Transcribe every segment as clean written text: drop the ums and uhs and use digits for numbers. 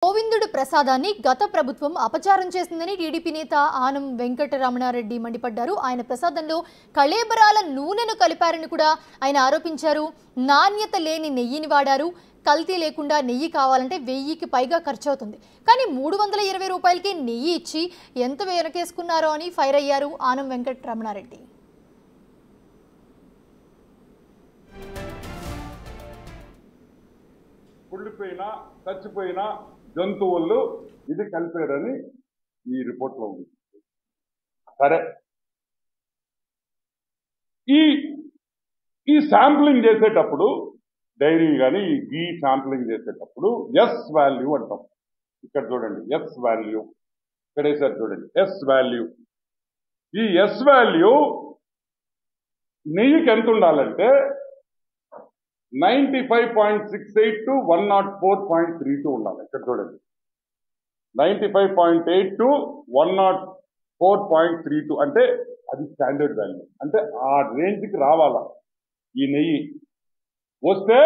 గోవిందుడు ప్రసాదాన్ని గత ప్రభుత్వం అపచారం చేసిందని టీడీపీ నేత ఆనం వెంకటరమణారెడ్డి మండిపడ్డారు. ఆయన ప్రసాదంలో కళేబరాల నూనెను కలిపారని కూడా ఆయన ఆరోపించారు. నాణ్యత లేని నెయ్యిని వాడారు. కల్తీ లేకుండా నెయ్యి కావాలంటే 1000కి పైగా ఖర్చు అవుతుంది. కానీ 320 రూపాయలకి నెయ్యి ఇచ్చి ఎంత వెనకేసుకున్నారో అని ఫైర్ అయ్యారు ఆనం వెంకటరమణారెడ్డి. కుళ్ళిపోయిన చచ్చిపోయిన జంతువులు ఇది కలిపారని ఈ రిపోర్ట్లో ఉంది. సరే, ఈ శాంప్లింగ్ చేసేటప్పుడు డైరీ కానీ ఈ ఘీ శాంప్లింగ్ చేసేటప్పుడు ఎస్ వాల్యూ అంటాం. ఇక్కడ చూడండి, ఎస్ వాల్యూ ఇక్కడ వేసారు చూడండి, ఎస్ వాల్యూ. ఈ ఎస్ వాల్యూ నెయ్యికి ఎంత ఉండాలంటే 95.68 to 104.32 ఉండాలి. ఇక్కడ చూడండి, 95.8 to 104.32 అంటే అది స్టాండర్డ్ వాల్యూ. అంటే ఆ రేంజ్కి రావాలా ఈ నెయ్యి. వస్తే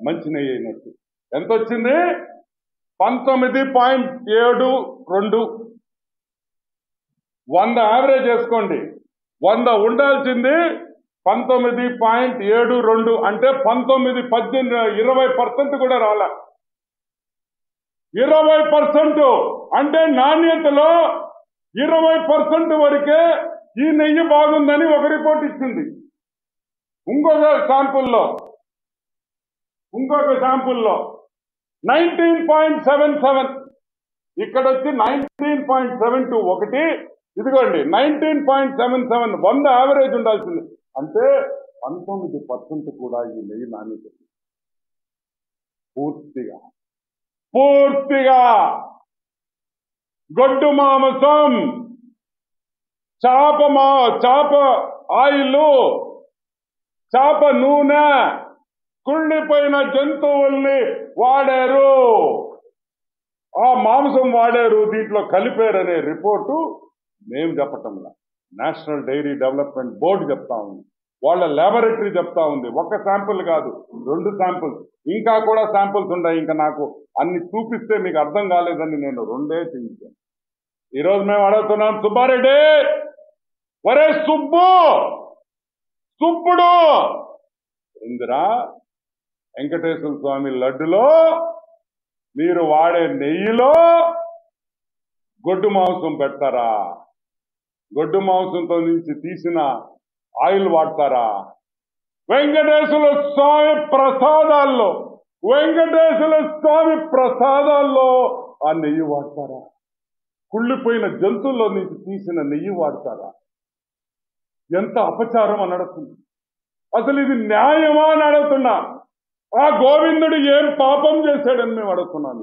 మంచి నెయ్యి అయినట్టు. ఎంత వచ్చింది? 19.72. 100 యావరేజ్ వేసుకోండి. 100 ఉండాల్సింది 19.72 అంటే 20% కూడా రాలే. 20% అంటే నాణ్యతలో 20% వరకే ఈ నెయ్యి బాగుందని ఒక రిపోర్ట్ ఇచ్చింది. ఇంకొక శాంపుల్లో 19.77, ఇక్కడ వచ్చి 19.72 ఒకటి. ఇదిగోండి 19.77, 100 యావరేజ్ ఉండాల్సింది. అంటే 19% కూడా ఈ నెయ్యి నాణ్యత పూర్తిగా గొడ్డు మాంసం, చేప ఆయిల్, చేప నూనె, కుళ్ళిపోయిన జంతువుల్ని వాడారు, ఆ మాంసం వాడారు, దీంట్లో కలిపారనే రిపోర్టు మేము చెప్పటంలా, నేషనల్ డైరీ డెవలప్మెంట్ బోర్డు చెప్తా ఉంది, వాళ్ళ ల్యాబొరేటరీ చెప్తా ఉంది. ఒక్క శాంపుల్ కాదు, 2 శాంపుల్స్, ఇంకా కూడా శాంపుల్స్ ఉన్నాయి. ఇంకా నాకు అన్ని చూపిస్తే మీకు అర్థం కాలేదని నేను 2 చేయించాను. ఈరోజు మేము అడుగుతున్నాం, సుబ్బారెడ్డి, ఒరే సుబ్బుడు ఇందిరా వెంకటేశ్వర స్వామి లడ్డులో మీరు వాడే నెయ్యిలో గొడ్డు మాంసం పెడతారా? గొడ్డు మాంసంతో నుంచి తీసిన ఆయిల్ వాడతారా? వెంకటేశ్వర స్వామి ప్రసాదాల్లో ఆ నెయ్యి వాడతారా? కుళ్ళిపోయిన జంతువుల్లో నుంచి తీసిన నెయ్యి వాడతారా? ఎంత అపచారం అని అడుగుతుంది. అసలు ఇది న్యాయమా అని అడుగుతున్నా. ఆ గోవిందుడు ఏం పాపం చేశాడని మేము అడుగుతున్నాను.